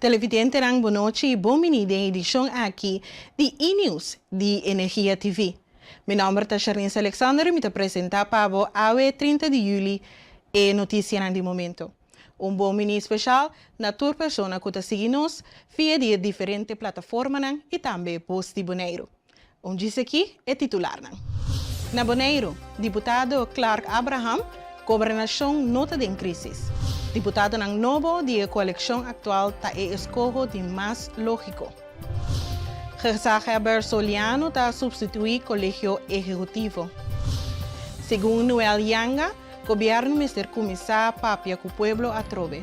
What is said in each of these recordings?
Televidente ng Bonoche e Bomini de edição aqui de E-News de Energia TV. Meu nome é Charlene Alexander e me apresenta para o AWE 30 de julho e notícia de momento. Bomini especial na tour persona que está seguindo nos via de diferentes plataformas e também post de Bonaire. Diz aqui é titular. Na Bonaire, deputado Clark Abraham, governação nota de crise. Deputado ng novo de coalição atual ta e escojo de mais lógico. Gezaghebber Soliano ta substituir colegio ejecutivo. Según Noel Yanga, governo Mr. Comisar papia que o pueblo atrove.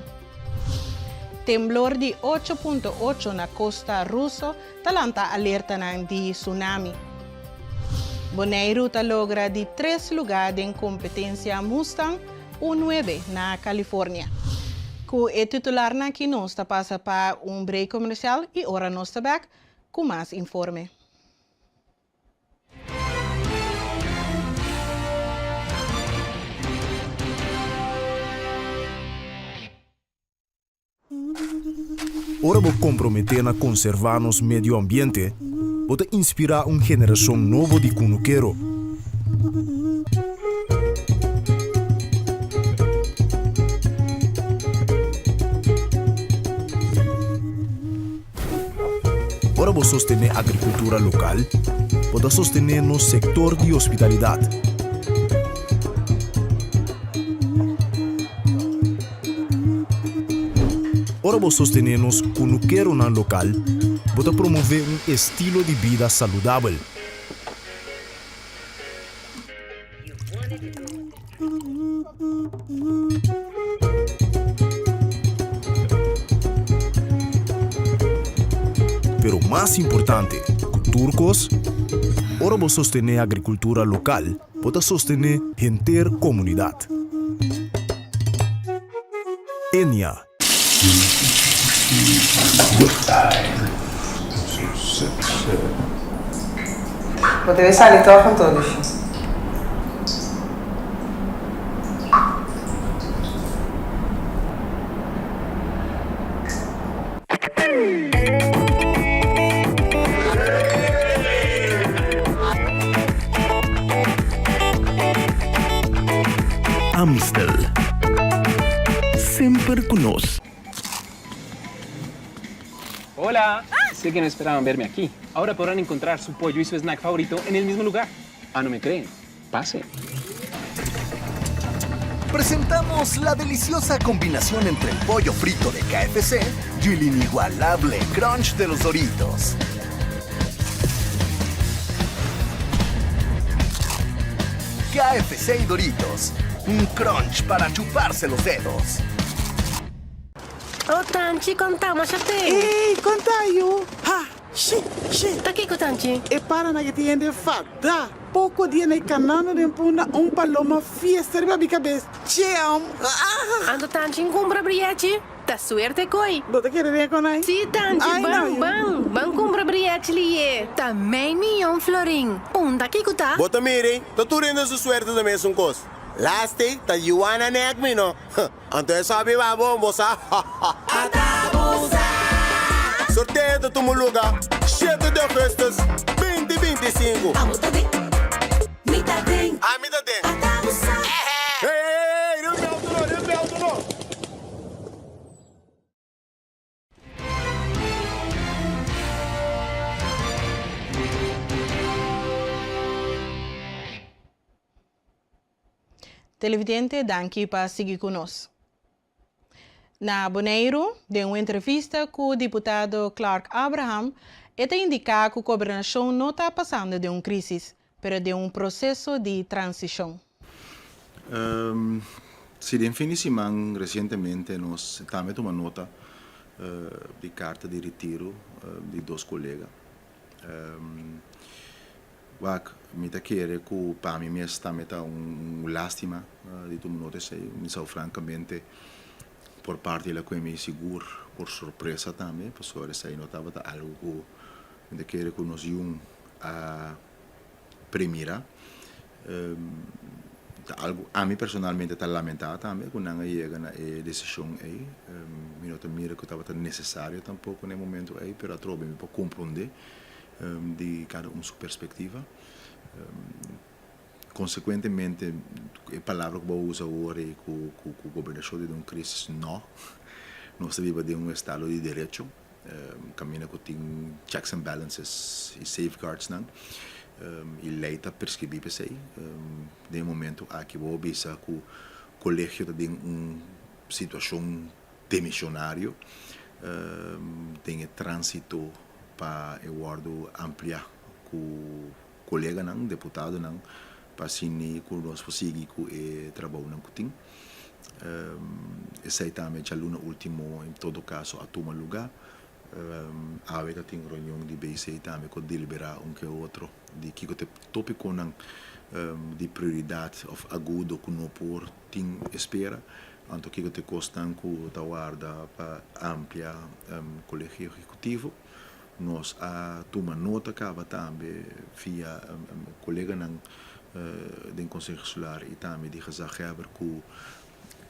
Temblor de 8.8 na costa russo talanta alerta de tsunami. Bonaire ta logra de 3 lugares em competência Mustang o 9 na Califórnia. Que é titular na que nós está passa para break comercial e ora nós está back com mais informe. Ora vou comprometer na conservar nos medio ambiente, vou inspirar geração nova de cunuqueiro. Ora vou sostener a agricultura local, vou sostener no setor de hospitalidade. Ora vou sostener nos cunuqueiro na local, vou promover estilo de vida saudável. Pero mais importante, turcos, ora vou sostener a agricultura local, vou sostener a comunidade. Enya. Potevi salire a 14. Amstel. Sempre conosco. Hola, sé que no esperaban verme aquí. Ahora podrán encontrar su pollo y su snack favorito en el mismo lugar. Ah, ¿no me creen? Pase. Presentamos la deliciosa combinación entre el pollo frito de KFC y el inigualable crunch de los Doritos. KFC y Doritos, un crunch para chuparse los dedos. Oh, Tanchi, contamos a te. Ei, contaio! Ha! Shi! Tá aqui com Tanchi? E para na que tiende fada. Pouco dia na canano de puna paloma fiesta de babi cabeça. Cheam! Ando Tanchi encumbra briete. Tá suerte coi. Dota quer ver com nós? Si, Tanchi, bang cumbra briete liye. Também milhão florim. Punta aqui tá? Bota mire, tá turendo su suerte da mesma coisa. Last day, tá Yuana nek mi no. Anto sabe ba bombo sa. Sorteio do Tumuluga, 7 de agosto, 2025. Mitadem. Ah, mitadem. Ei, não me alto não. Televidente, danke para seguir conosco. Na Bonaire, de uma entrevista com o deputado Clark Abraham, ele indica que a governação não está passando de uma crise, mas de um processo de transição. Sim, definitivamente, recentemente, nós também tomamos nota de carta de retiro de 2 colegas. Me querer que para mim está lástima de tomar nota, francamente, por parte da Coemi Seguro, por surpresa também, porque essa aí notava algo que nos iam a primeira. Algo a mim personalmente está lamentável também, quando não chega na decisão aí. minuto mira que estava necessário tampouco no momento aí, pero trobe me para compreender de cada sua perspectiva. Consequentemente, a palavra que eu uso agora é que o governo de uma crise, não. Nós vivemos de estado de direito, caminha com tem checks and balances e safeguards, não? E lei está prescrevida para isso. De momento, aqui vou avisar que o colégio tem uma situação demissionária, tem trânsito para o acordo ampliar com o colega, não, deputado, não, para assim que nós possamos trabalhar não tem. Esse também é o último, em todo caso, a tomar lugar. A vez tem reunião de BC também que deliberar que outro de que o tópico não de prioridade of agudo que não por tem espera, então que te costam que ta guarda para ampliar colégio executivo. Nós a toma nota acaba também via colega não do Conselho Solar e também de Gezageber que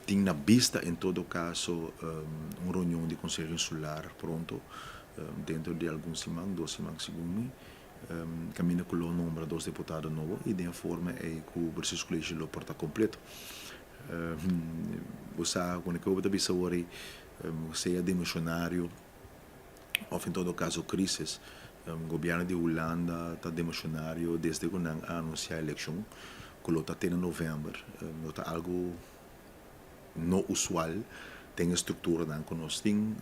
tem na vista, em todo caso, uma reunião de Conselho Solar pronto, dentro de algumas semanas, 2 semanas, segundo caminha com o número dos deputados novos e de forma é que o processo colégio porta completo. Você, quando eu vou pensar agora, seja demissionário, ou em todo caso, crise, o governo de Holanda está demissionário desde que anunciou a eleição, que está tendo em novembro, está algo não usual, tem estrutura que nós temos,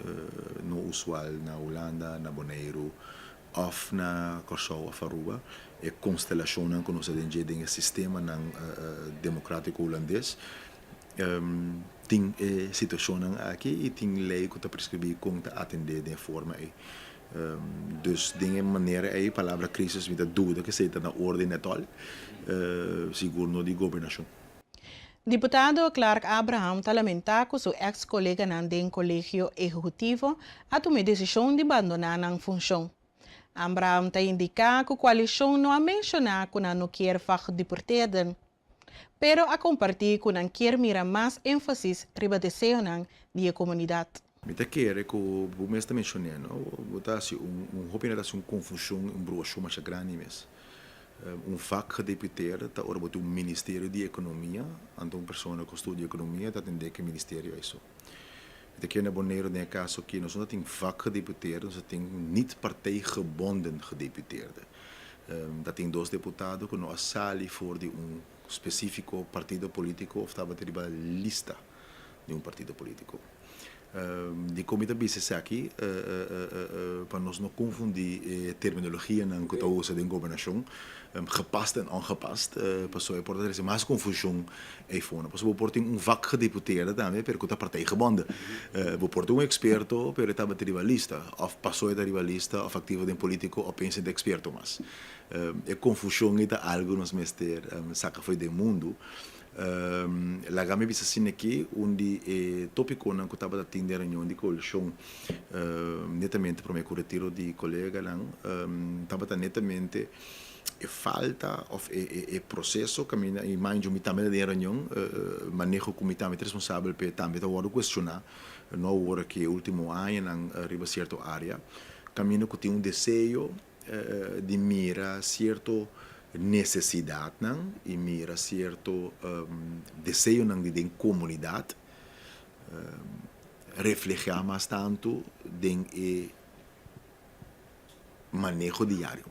não usual na Holanda, na Bonaire, ou na Curaçao, ou Aruba, é constelação que nós temos o sistema democrático holandês. Tem situação aqui e tem lei que está prescrevida como atender de forma aí. Dus de maneira aí, a palavra crise, me dá dúvida que seja na ordem atual, seguro no de governação. Deputado Clark Abraham lamenta que seu ex-colega no colégio executivo a tomar a decisão de abandonar a função. Abraham indica que a coalição não a mencionar que não quer fazer deportado, pero a compartir que não quer mirar mais ênfase riba desejo da comunidade. Me quer que o mesmo está mencionando, botar assim uma confusão, broxo mais grande mesmo. Fac de deputado está ora botar Ministério de Economia, então uma pessoa que estuda economia está atendendo que ministério é isso. Me quer na Bonaire no caso que nós não temos fac de deputado, nós temos niet partijgebonden deputado. Dat tem 2 deputados que não sali voor de específico partido político ou estava a lista de partido político. De comida business aqui, para nós não confundir terminologia na que usa de governação, gepast en ongepast, passou a portar mais confusão aí fora. Passou a portar vac de deputado também, porque a partij gebonden. Vou portar experto, pero estava a lista, of passou a lista, of ativo de político, ou pensa de experto mas. A confusão é algo nos mester saca foi do mundo. La game bisa sine aqui onde tópico não que estava a atender a reunião de coalição netamente para o retiro de colega não estava netamente falta of processo caminha e mais de um também de reunião manejo comitê responsável para também agora questionar não hora que último ano não arriba certa área caminho que tem desejo de mirar certo necessidade não e mira certo desejo não de comunidade refletir mais tanto de manejo diário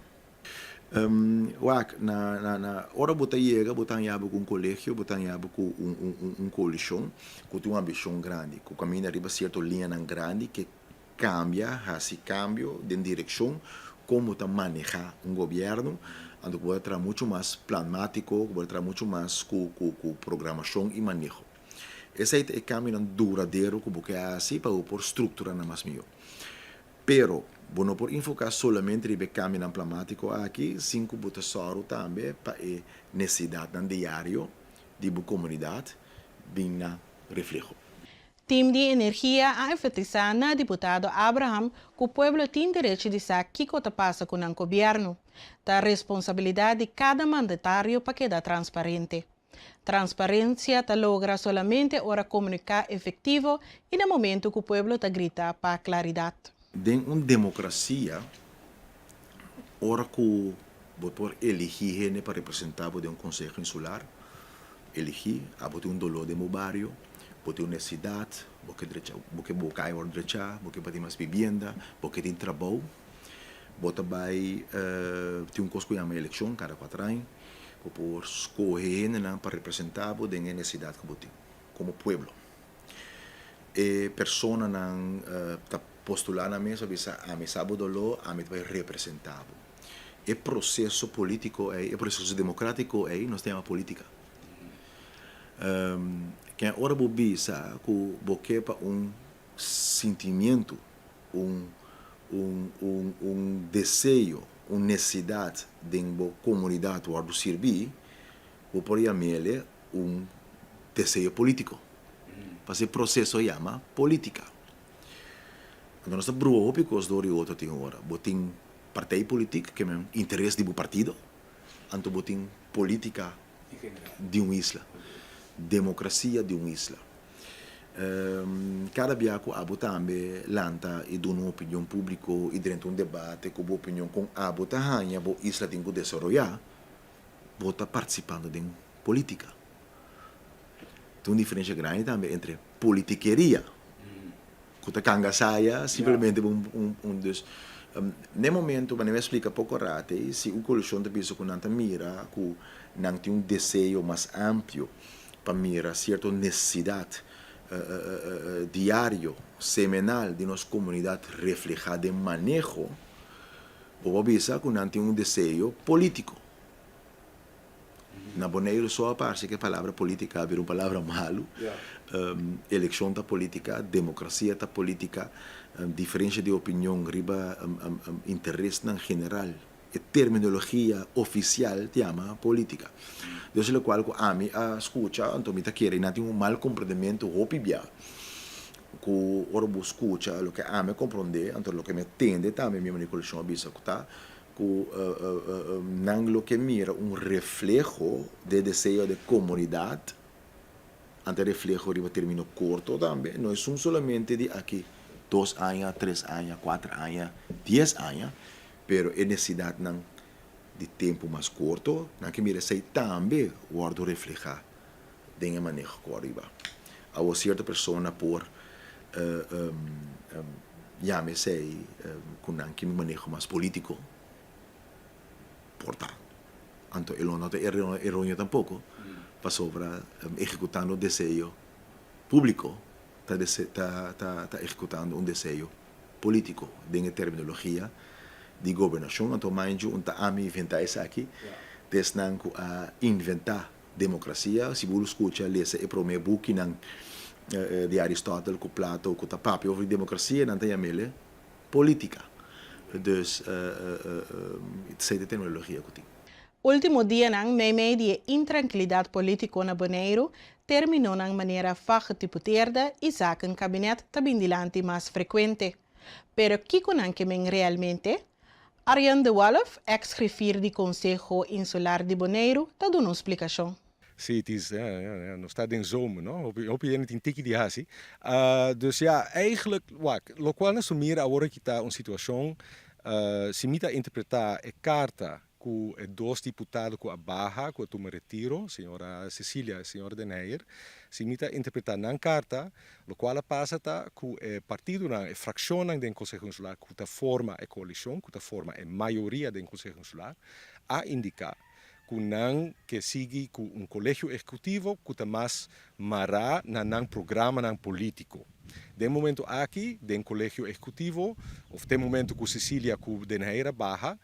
na hora botar com colégio botar com coalição que tem uma visão grande que caminha arriba certo linha grande que cambia esse cambio de direção como está manejar governo onde pode trazer muito mais plamático, pode trazer muito mais com programação e manejo. Esse é o caminho duradouro que é assim para por estrutura na mais melhor. Pero, não por enfocar somente no caminho plamático aqui, 5 botassoro também para a necessidade no diário de comunidade, bem na reflexo. Team de energia a enfatizar na deputado Abraham que o povo tem direito de saber o que passa com o governo. Da responsabilidade de cada mandatário para quedar transparente. Transparencia te logra solamente ahora comunicar efectivo y en el momento que el pueblo te grita para claridad. En una democracia, ahora que por elegir gente para representar de un consejo insular, elegir, botar un dolor de mi barrio, botar una necesidad, porque buscar derecha, porque para ter mais vivienda, porque tem trabalho, bota vai tem coisa que chama eleição cada 4 anos, por escolher para representar de necessidade que botem, como pueblo. E persona não tá postular na mesa, a mim sabe dolor, a mim vai representar. E processo político é, o processo democrático é, nós temos a política. Que agora você sabe que você para sentimento, desejo, uma necessidade de uma comunidade onde servir, você pode chamar desejo político. Para esse processo chama política. Então nós estamos brigando com os dois outros tem agora. Você tem partij político que é interesse do partido, então você tem política de uma isla. Democracia de uma isla. Cada biaco abo também lanta e dá uma opinião pública e dentro de um debate com a opinião com abo tahanha, a isla tem que desenvolver, está participando de política. Tem uma diferença grande também entre politiqueria, que a canga saia simplesmente dos no momento, quando eu explico pouco rato, se o coleção de pessoas que não mira, que não tem desejo mais amplo para mirar certa necessidade diário, semanal de nossa comunidade reflejada em manejo, vou pensar que não tem desejo político. Na Bonaire só parece que a palavra política é uma palavra malo. Eleição da política, democracia da política, diferença de opinião, riba interesse em geral. A terminologia oficial chama política. Desde o qual a mim escuta, então me quer não tem mal compreendimento opibia. Que ora escuta, o que a mim compreende, então o que me entende também minha manipulação abisa que tá que não lo que mira reflejo de desejo de comunidade, ante reflejo riba termino curto também, não é solamente de aqui 2 anos, 3 anos, 4 anos, 10 anos, pero é necessidade não de tempo mais curto, não que mira sei também guardo reflejar de manejo que arriba. A uma certa pessoa por llame-se com que manejo mais político, portar. Então, ele não é errôneo tampouco, para sobra executando desejo público, está executando desejo político, de terminologia de governação. Então, mais a mim inventar isso aqui, desde a inventar democracia, se você escuta, lê-se e promete book de Aristóteles, com Plato, com Tapapio, sobre democracia, não tem a mele política. Dus sei de tecnologia que tem. Último dia nang meio de intranquilidade política na Bonaire terminou de maneira fagetiputeerde e saca um gabinete tabindilante mais frequente. Pero Kiko nang que realmente? Arjan de Wolf, ex-griffier do Conselho Insular de Bonaire, está dando uma explicação. Sim, het is, nog staat in zomer, no? Hoop je niet in tikkie die haast. Dus ja, eigenlijk, lo qual nós assumir agora que está uma situação, se mita interpretar a carta com os 2 deputados com a barra, com o retiro, senhora Cecília e senhora Deneyer, se mita interpretar na carta, lo qual passa com o partido na fração do Conselho Insular, que forma a coalição, que forma a maioria do Conselho Insular, a indicar que siga com colégio executivo que mais mará na programa político. De momento aqui, de colégio executivo, ou de momento que Cecília com Deneira barra,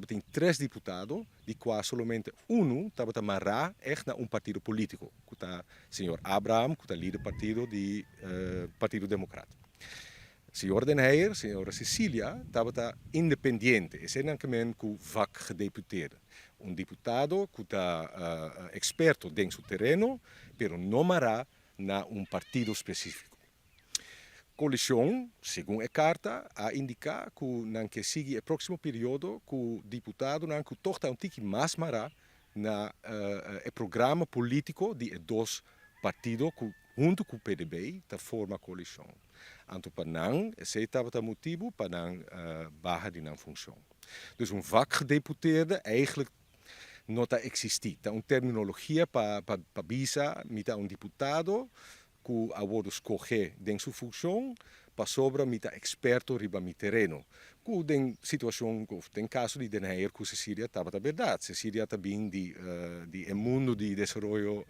tem 3 deputados, de quais somente está mará na partido político, que é o senhor Abraham, que é líder partido de Partido Democrático. Senhor Deneyer, senhora Cecília, estava independente, e sem que com vac deputado. Deputado que está experto dentro do terreno, pero não mará na partido específico. Coalição, segundo a carta, a indicar que siga o próximo período que o deputado que toca tique mais mará na o programa político de dois partidos junto com o PDB ta forma coalição. Anto panang esse estava o motivo para barra de não função. Dus um vakgedeputeerde eigenlijk não está existir. Tá uma terminologia para bisa, mita um deputado que a wordt escoger den sua função para sobra mita experto riba mi terreno. Que den situação, den caso de den heier que Síria estava a verdade. Síria também de mundo de desenvolvimento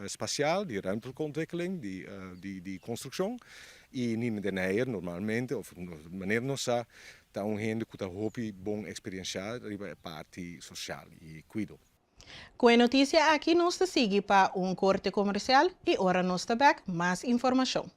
espacial, de ruimtelijke ontwikkeling, de construção. E nem den heier normalmente, of de maneira não sa, tá gente que tá hopi bom experienciar riba a parte social e cuido. Com a notícia aqui, nos sigue para corte comercial e ora nos back mais informação.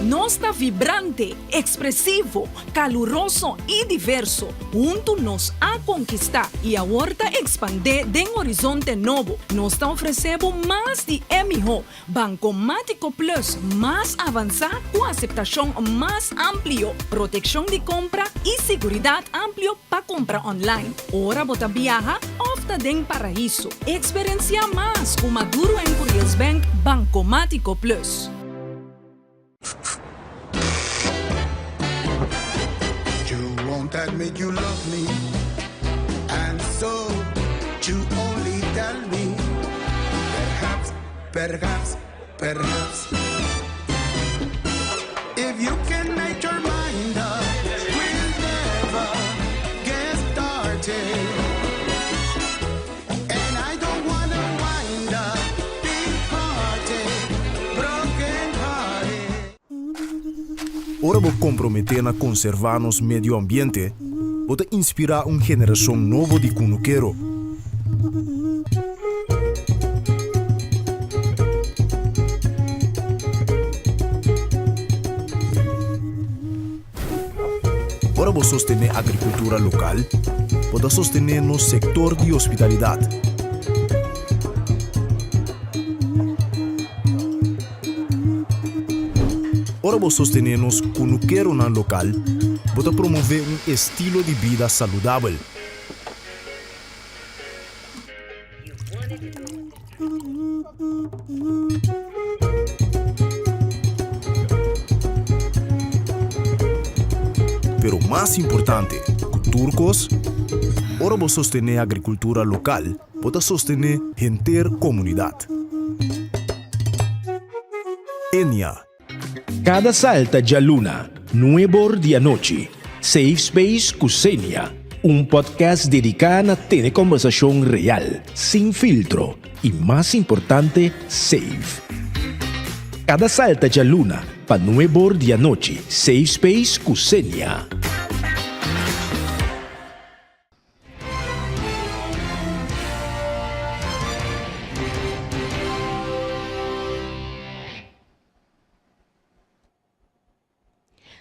Nós está vibrante, expressivo, caluroso e diverso. Junto nos a conquistar e a horta expandir de horizonte novo. Nós está oferecendo mais de MH, Bancomático Plus, mais avançado com aceitação mais amplio, proteção de compra e segurança amplio para compra online. Ora bota viaja, ofta den paraíso. Experiencia mais com Maduro em Curious Bank Bancomático Plus. You won't admit you love me, and so you only tell me, perhaps, if you can make your mind up, we'll never get started, and I don't wanna wind up big hearted, broken hearted. Ora vou comprometer na conservar nos medio ambiente, vou inspirar uma geração nova de cunuquero. Ora vou sostener a agricultura local, vou sostener no sector de hospitalidade. Ora vou sostener-nos cunuquero na local, vou promover um estilo de vida saudável. Pero mais importante, turcos, ora vou sostener a agricultura local, vou sostener a comunidade. Enya. Cada salta de luna, nuevo de noche. Safe Space Cusenia, podcast dedicado a tener conversación real, sin filtro y más importante, safe. Cada salta de luna, pa nuevo de noche. Safe Space Cusenia.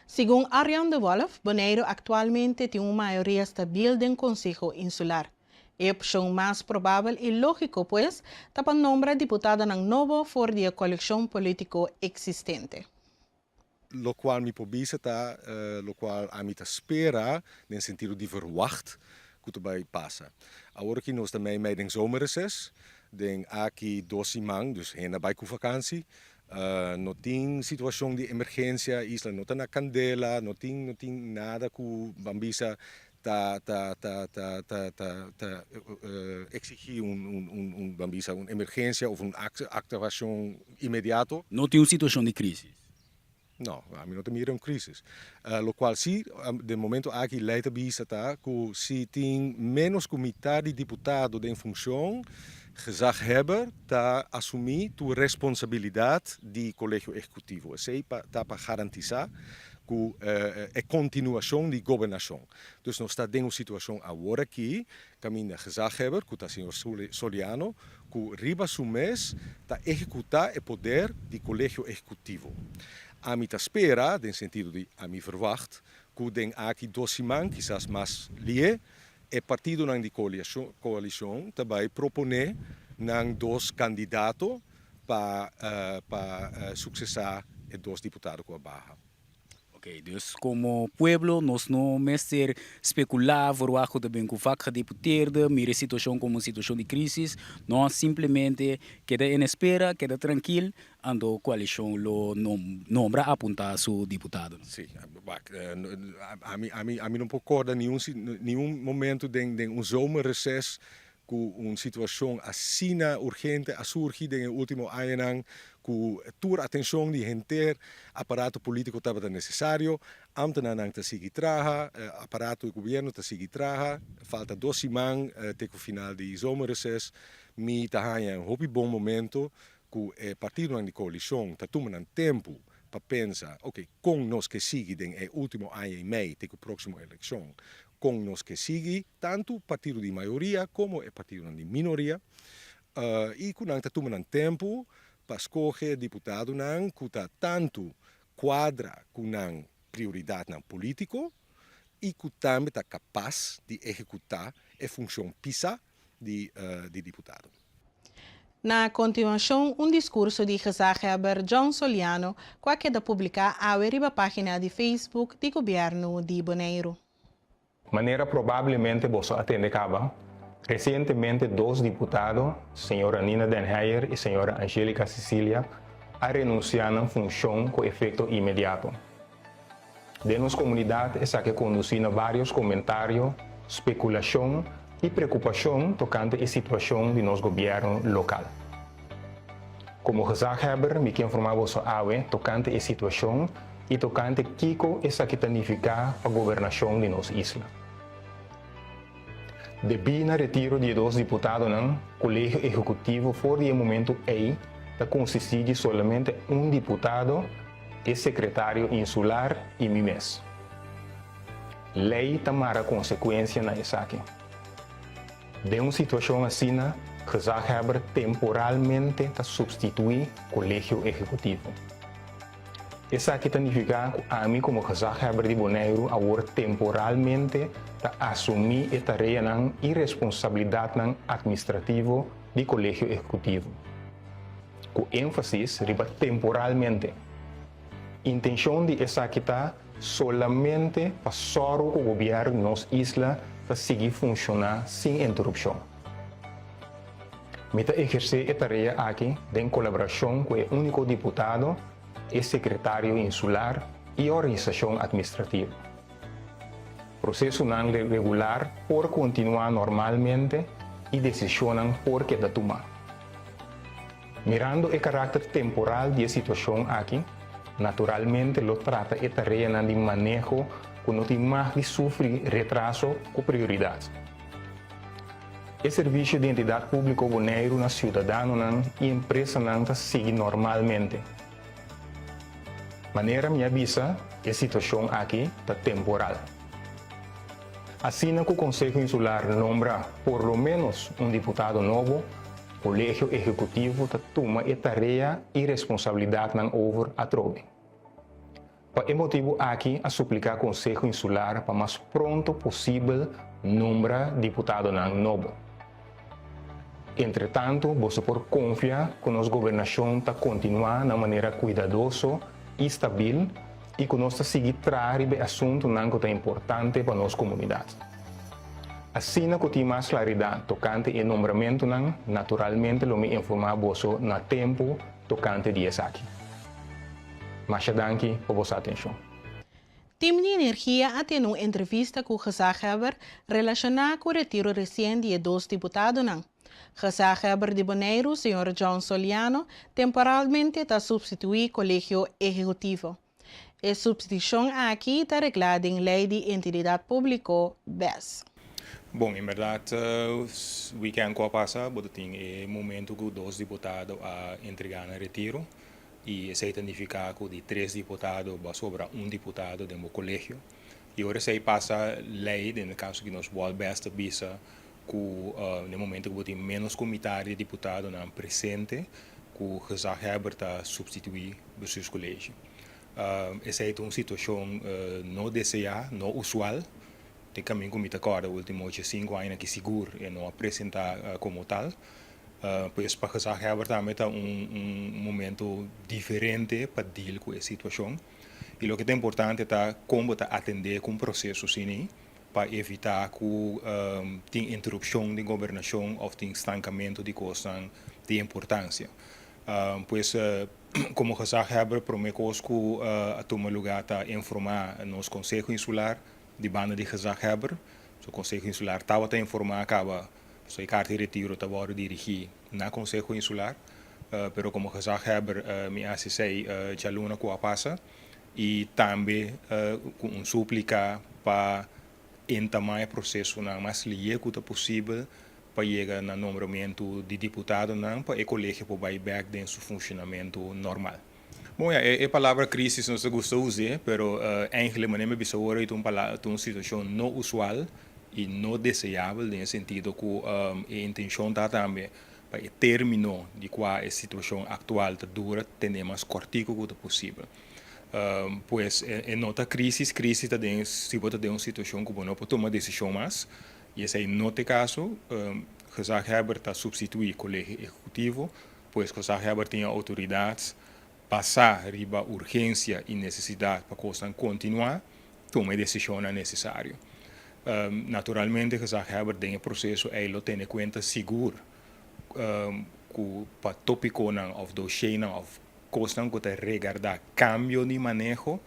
Según Arjan de Wolf, Bonaire actualmente tiene una mayoría estabil del Consejo Insular. Es opción más probable y lógico, pues, tapan nombra diputado ng novo por la coalición político existente. Lo cual mi pobisa ta, lo cual a mi ta spera, nel sentido di verwacht, que bij passa. Agora que nós também met den zomerreces, den aqui 12 maanden, dus heen bij vakantie. No tem situação de emergência, isla não tem na candela, não tem nada que Bambisa exigir Bambisa uma emergência ou uma ativação imediata. Não tem uma situação de crise? Não, a mim não tem uma crise. Lo qual sim, de momento aqui leita bisa tá, que se tem menos que metade de deputado em função, gezaghebber está assumir a responsabilidade do colégio executivo. Isso está para garantizar que a continuação de governação. Dus nós está em uma situação agora aqui, caminha gezaghebber, que está o senhor Soliano, que riba su mês está executar o poder do colégio executivo. A mim espera, no sentido de a mim verwacht, que den aqui 12 maanden, quizás mais lie, o partido na coalição também propõe ng dos candidatos para sucessar os dois deputados com a barra. Ok, dus como pueblo, nós não mestre especular, verwachten também que o vaca deputado, mira situação como situação de crise, nós simplesmente queda em espera, queda tranquilo, ando coalição lo nombra apontar seu deputado. Sim, a mim não concorda nenhum momento de zomerreces com uma situação assim urgente a surgir no último ano, com toda a atenção de gente, aparato político estava necessário, ambtenaar te seguir trabalhar, aparato do governo te seguir trabalhar, falta 2 semanas até o final de zomerreces, me está um bom momento que o partido de coalição está tomando tempo para pensar, ok, com nós que seguem no último ano e meio, até a próxima eleição, com nós que seguem, tanto o partido de maioria como o partido de minoria, e que não está tomando tempo para escolher deputado que está tanto quadra com prioridade político e que também está capaz de executar a função PISA de deputado. Na continuação, discurso de gezagheber John Soliano, que queda publicar a página de Facebook do governo de Bonaire. Maneira provavelmente você atende caba. Recentemente, 2 deputados, senhora Nina Den Heyer e senhora Angélica Cecília, renunciaram à função com efeito imediato. De nossa comunidade, essa que conduzindo vários comentários, especulação e preocupação tocante à situação de nosso governo local. Como gezagheber, me quero informar você tocante à situação e tocante a Kiko essa que significa a governação de nossa isla. Devido ao retiro de 2 deputados no colégio executivo, por o momento está consistir somente um deputado e secretário insular e mimes. Lei tomara consequência na aqui. De uma situação assim, gezagheber temporalmente está substituir o colégio executivo. Essa aqui significa que a mim como gezagheber de Bonaire agora temporalmente assumir a tarefa e responsabilidade administrativa do colégio executivo. Com ênfase riba temporalmente. A intenção de essa aqui está solamente para só o governo de nossa isla para seguir funcionar sem interrupção. Meta exercer a tarefa aqui em colaboração com o único deputado e secretário insular e organização administrativa. Processo não regular por continuar normalmente e decisão por que tomar. Mirando o caráter temporal da situação aqui, naturalmente lo trata a tarefa de manejo que não tem mais de sofrer retraso com prioridade. O serviço de entidade pública Bonaire na cidadão e empresa não segue normalmente. Maneira me avisa que a situação aqui está temporal. Assim que o Conselho Insular nombra por lo menos um deputado novo, o Colégio Executivo toma a tarefa e responsabilidade over a trove. Para esse motivo aqui a suplicar ao Conselho Insular para mais pronto possível nombrar deputado novo. Entretanto, você pode confiar que nossa governação está continuar de maneira cuidadosa e estável e que nós seguir trazer assunto que é importante para nossa comunidade. Assim que tem mais claridade tocante o nombramento, naturalmente lo me informar você na tempo tocante disso aqui. Mas danke por vossa atenção. Team de Energia tem uma entrevista com o gezagheber relacionada com o retiro recente de 2 deputados. Gezagheber de Bonaire, Sr. John Soliano, temporalmente está substituir o colégio executivo. A substituição aqui está reglada em Lei de Entidade Pública, BES. Bom, em verdade, o weekend que passa, tem momento que 2 deputados a entregar no retiro e isso significa que de 3 deputados vai sobrar um deputado do colégio. E agora se passa lei, no caso que nós voltamos a visa, que no momento que tem menos comitê de deputados presente, que o gezagheber está substituir o seu colégio. Essa é uma situação não desejada, não usual. Tem caminho como me acorda, último 5 anos que seguro e não apresentar como tal. Pues para gezagheber también está un momento diferente para deal con esa situación. Y lo que es importante es cómo atender con procesos para evitar que tenga interrupción de gobernación o tenga estancamiento de cosas de importancia. Pues como gezagheber prometemos que a tomar lugar a informar nos Consejo Insular de banda de gezagheber. O Consejo Insular estava a informar acaba a carta de retiro estava dirigir na Consejo Insular, pero como gezagheber me assistei Jaluna com a passa e também com súplica para entamar o processo na mais ligeiro possível para chegar no nomeamento de deputado para o colégio para ir back em seu funcionamento normal. Bom, a palavra crise não se gosta de usar, mas eigenlijk me bisa agora é uma situação não usual e não desejável, no sentido que a intenção está também para o término de qual a situação atual dura, ter mais cortico que possível. Pois em nota crise está dentro, se você tem uma situação que você não pode tomar decisão mais, e esse é no caso, gezagheber está substituir o colégio executivo, pois gezagheber tem autoridades passar riba urgência e necessidade para coisa continuar, tomar a decisão necessária. Naturalmente, gezagheber tem o processo ele tem em conta seguro que para tópico of dossier of coisa que te regarda cambio de manejo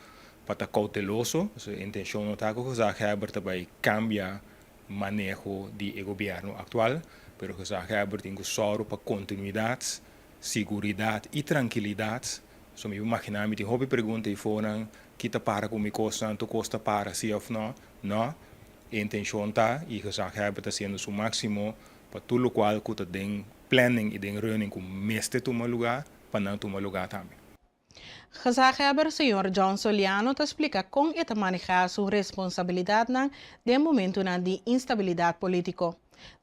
para estar cauteloso, a intenção não está que gezagheber também cambia manejo de governo atual, pero gezagheber tem que só para continuidade, seguridade e tranquilidade. So me imaginar me tem hobby pergunta e foram que tá para com me costa, tu costa para se ou não, não. A intenção tá e gezagheber está sendo o máximo para tudo o qual que tem planning e tem running com mestre tomar lugar para não tomar lugar também. Gezagheber Sr. John Soliano te explica como é manejar sua responsabilidade no momento de instabilidade política.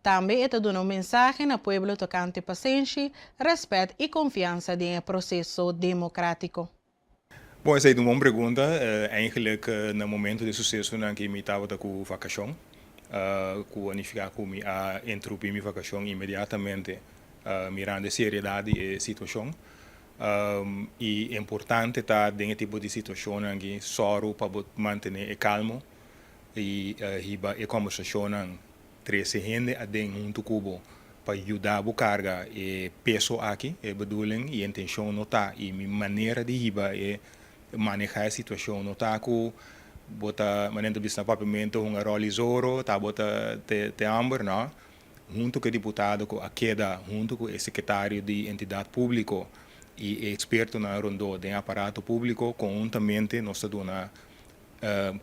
Também é dar uma mensagem ao povo tocante paciência, respeito e confiança no processo democrático. Bom, essa é uma boa pergunta. Eigenlijk, no momento de sucesso, que me estava com vacação, que unificar com a interromper minha vacação imediatamente, mirando a seriedade e a situação. E é importante estar nesse tipo de situação que só para manter calmo e a conversação entre gente junto com para ajudar a carga e peso aqui, a bedoeling e a intenção não está e minha maneira de manejar a situação não está com bota maneira de vista papamento um realizador tá bota te amber não junto com o deputado com a queda junto com o secretário de entidade pública e experto na rondo de aparato público conjuntamente nós damos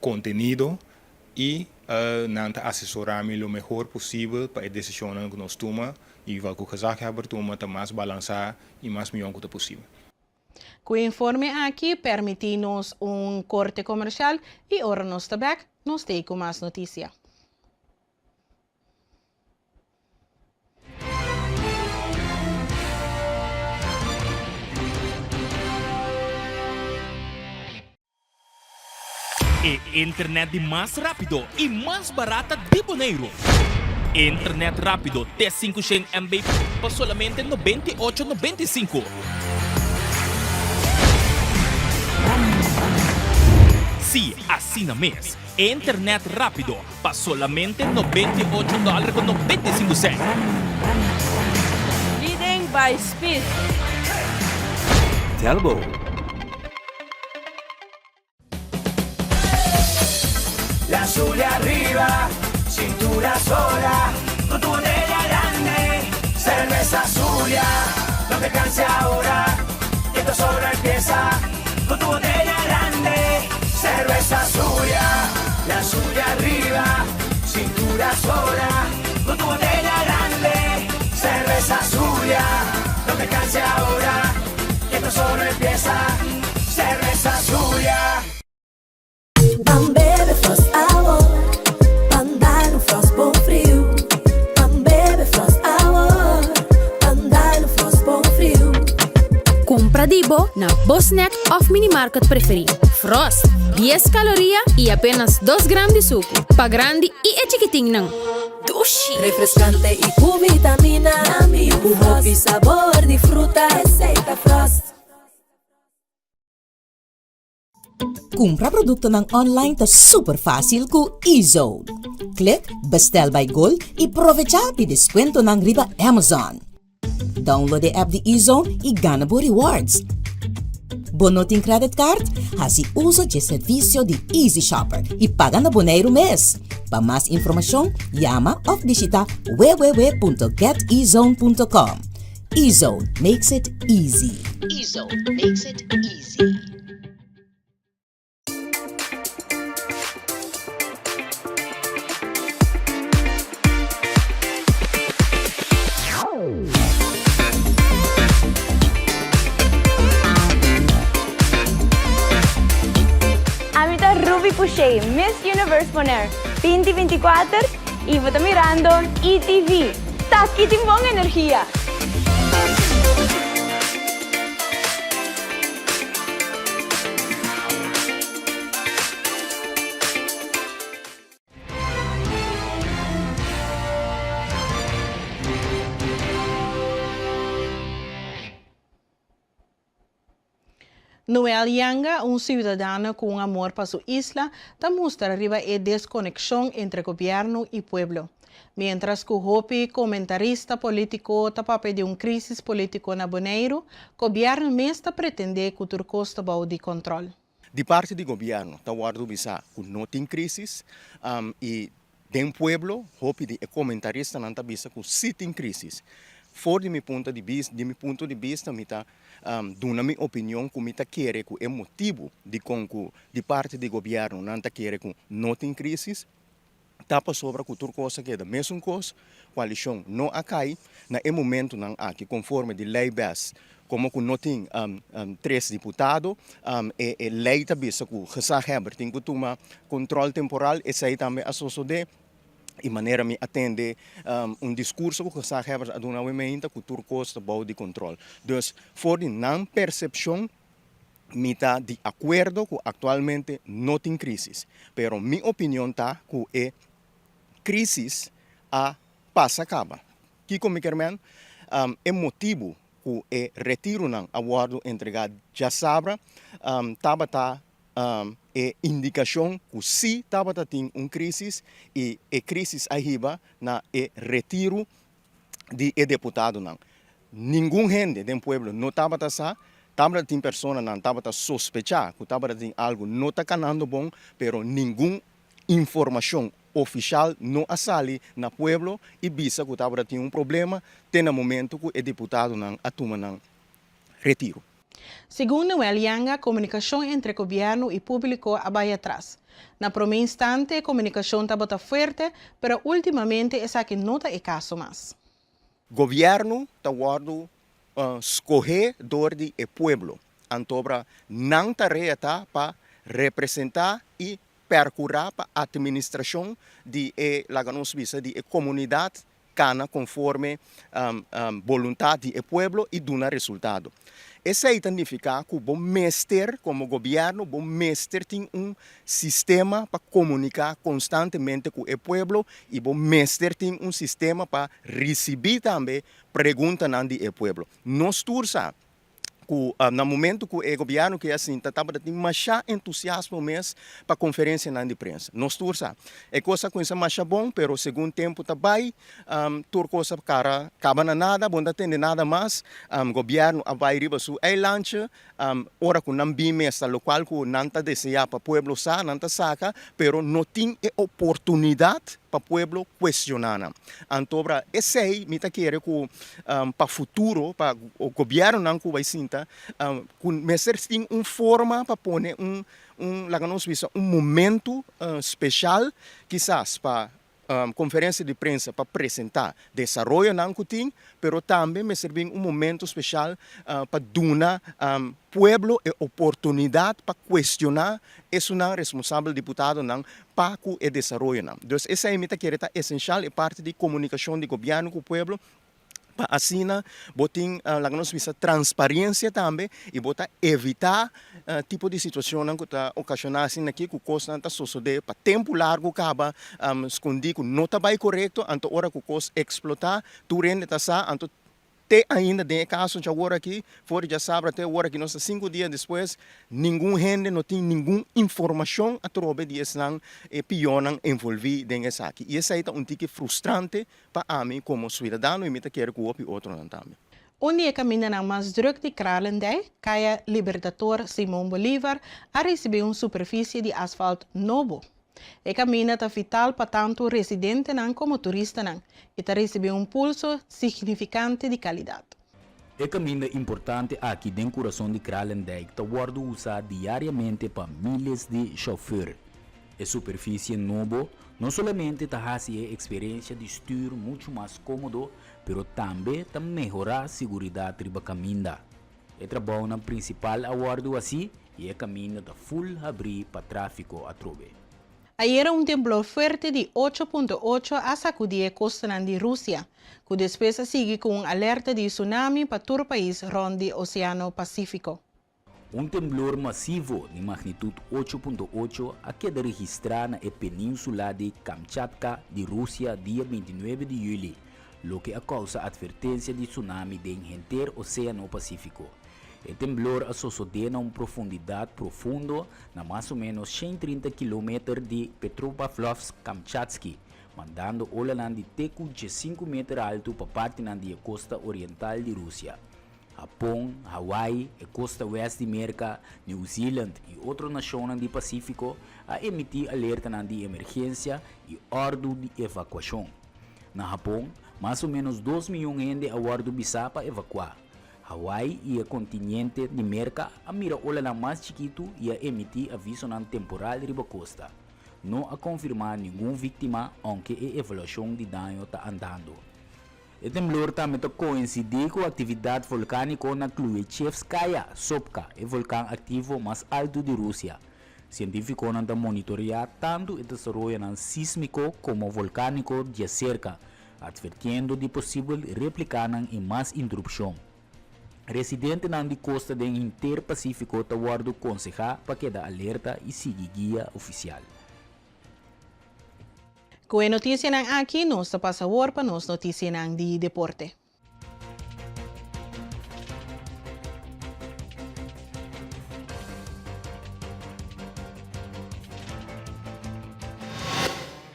conteúdo e nanta assessorar-me o melhor possível para a decisão que nós tomamos e vai que o gezagheber toma mais balançar e mais melhor que possível. Com o informe aqui, permite-nos corte comercial e ora nós também nos tem com mais notícia. E internet mais rápido e mais barata de Bonaire. Internet rápido T500 MB por solamente 98,95. Sim, assina mês. Internet rápido por solamente $98,95. Leading by speed. Telbo. La azul arriba, cintura sola, con tu botella grande, cerveza Zulia, no te canses ahora, que esto solo empieza, con tu botella grande, cerveza Zulia, la Zulia arriba, cintura sola, con tu botella grande, cerveza Zulia, no te canses ahora, que esto solo empieza, cerveza Zulia. Bebe faz amor, andar no faz bom frio. Bebe faz amor, andar no faz bom frio. Compra Dibo na Bosnack of Minimarket preferido. Frost, 10 calorias e apenas 2 gramas de suco. Pa grande e é chiquitinho não. Refrescante y con vitamina. Un hobby sabor de fruta. Receita Frost. Compra produkto ng online ta super fácil ku eZone. Click Bestel by Gold e aprovecha pi descuento ng riba Amazon. Download the app de eZone e gana bo rewards. Bonoting credit card, hasi uso de servicio de Easy Shopper e paga na boneiro mês. Para mais informação, llama ou visita www.getezone.com. eZone makes it easy. eZone makes it easy. Amita Ruby Pushey, Miss Universe Poner, 2024 y vota mirando ETV. Taki timbong energía. Noel Yanga, um cidadão com amor para sua isla, mostra arriba a desconexão entre governo e pueblo. Mientras que o Hopi, comentarista político, papel de crise político na Bonaire, o governo mesmo pretende que o Turcosta vá de controle. De parte do governo, está guardando bisa que não tem crise e do pueblo, Hopi de comentarista não está bisa que sim tem crise. Fora de meu ponto de vista, me está dando minha opinião que me está querendo que é motivo de parte do governo não está querendo que não tem crise. Tapa sobre a cultura coisa que é da mesma coisa, coalição não acai, na momento não aqui conforme de lei base, como que não tem 3 deputados, é lei também que o Heber tem que tomar controle temporal, esse aí também a sociedade e maneira me atende discurso que está a donar uma mente que o Turcosta bom de controle. Então, for de não percepção, me está de acordo que atualmente não tem crise. Pero minha opinião está que é crise a passa acaba. Que como quer men, é motivo que é retiro não aguardo entregado já sabra, taba é indicação que se estava tendo crise e a crise arriba na retiro de deputado não. Nenhum gente do pueblo não estava tem pessoa não estava sospechar que estava tem algo não está canando bom, pero nenhuma informação oficial não assale na pueblo e bisa que estava tem problema, tem no momento que o deputado não atuma não retiro. Segundo Noel Yanga, a comunicação entre governo e público vai atrás. Na primeiro instante, a comunicação estava forte, mas ultimamente essa que não é caso mais. Governo está guardando escorredor do pueblo. Antobra não está para representar e percurar para a administração de a comunidade cana conforme vontade do pueblo e dá resultado. Isso aí significa que o bom mestre, como governo, o bom mestre tem sistema para comunicar constantemente com o pueblo e o bom mestre tem sistema para receber também perguntas do pueblo. Nós tursa no momento que o governo que é assim, estava tendo mais entusiasmo mesmo para a conferência de imprensa. Nós tursa. É coisa com isso mais bom, pero segundo tempo também, turcosa cara, acaba nada, bom não tem nada mais, governo vai riba su lanche, ora com não bem mesa, local que não está desejar para o pueblo sa, não está saca, pero não tem oportunidade para o pueblo questionar. Então, esse aí, me está querendo que para o futuro, para o governo não vai sentar, mas tem uma forma para pôr um momento especial, quizás para conferência de imprensa para apresentar desenvolvimento não que tem, pero também me serve momento especial para dar pueblo a oportunidade para questionar esse não responsável deputado não para o desenvolvimento. Então, essa é a meta que é essencial, é parte de comunicação do governo com o pueblo, para asina, botin lá nós visa transparência também e botar evitar tipo de situação que está ocasionando assim aqui que o custo está suceder para tempo largo acaba escondido que não está bem correto, anto hora que o custo explotar, tu rende tá sa, anto te ainda tem caso de agora aqui, fora já sabe até agora que nós 5 dias depois, nenhum rende não tem nenhuma informação a trobe de eslang e pionan envolvido nessa aqui. E essa aí é tique frustrante para mim como cidadão e me quero que o outro não também. Onde caminha na mais druk de Kralendijk, caia Libertador Simão Bolívar a receber uma superfície de asfalto novo. E caminha está vital para tanto residente como turista e está receber um pulso significante de qualidade. É caminho importante aqui dentro do coração de Kralendijk, está sendo usado diariamente para milhares de chauffeurs. A superfície nova não somente está fazendo a experiência de estudo muito mais cômodo, mas também está melhorar a segurança do caminho. É trabalho na principal acordo assim e é caminho da full abrir para tráfego a trove. Ayer un temblor fuerte de 8.8 a sacudir a costa de Rusia, que después sigue con un alerta de tsunami para todo el país ronde el Océano Pacífico. Un temblor masivo de magnitud 8.8 ha quedado registrado en la península de Kamchatka de Rusia día 29 de julio, lo que ha causado advertencia de tsunami en el entero Océano Pacífico. El temblor ha sucedido a una profundidad profunda na más o menos 130 km de Petropavlovsk-Kamchatsky, mandando Olaland de teco de 5 metros alto para parte da costa oriental de Rusia. Japão, Hawaii, a costa oeste de América, New Zealand e outras nações do Pacífico a emitir alerta de emergência e ordem de evacuação. Na Japão, mais ou menos 2 milhões de gente aguardam visa para evacuar. Hawaii e o continente de América a mira o mais chiquito e a emitir aviso temporal de riba costa. Não a confirmar nenhuma vítima, aunque a evaluação de dano está andando. O temblor também coincide com a atividade vulcânica na Kluichevskaya Sopka, o vulcão ativo mais alto de Rússia. Científicos estão monitoreando tanto o desenvolvimento sísmico como vulcânico de cerca, advertindo de possível replicar em mais interrupção. Residente na costa do inteiro Pacífico está guardando consejar para quedar alerta e seguir guia oficial. Com a notícia aqui, nós passamos para as notícias de deporte.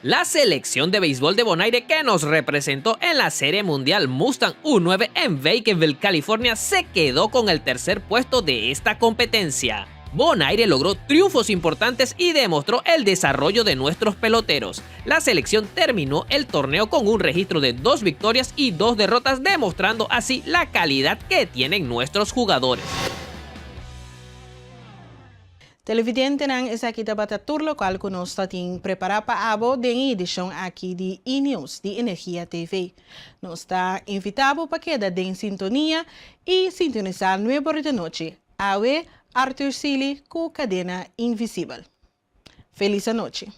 La selección de béisbol de Bonaire que nos representó en la Serie Mundial Mustang U9 en Vacaville, California, se quedó con el tercer puesto de esta competencia. Bonaire logró triunfos importantes y demostró el desarrollo de nuestros peloteros. La selección terminó el torneo con un registro de 2 victorias y 2 derrotas, demostrando así la calidad que tienen nuestros jugadores. Televidente nang isa kita batatur lokal kuno stating prepara pa abo den edição aqui de E-News de Energia TV. Nos está invitado para quedar en sintonía y sintonizar 9 de noche. Awe Arthur Sili com Cadena Invisível. Feliz noite.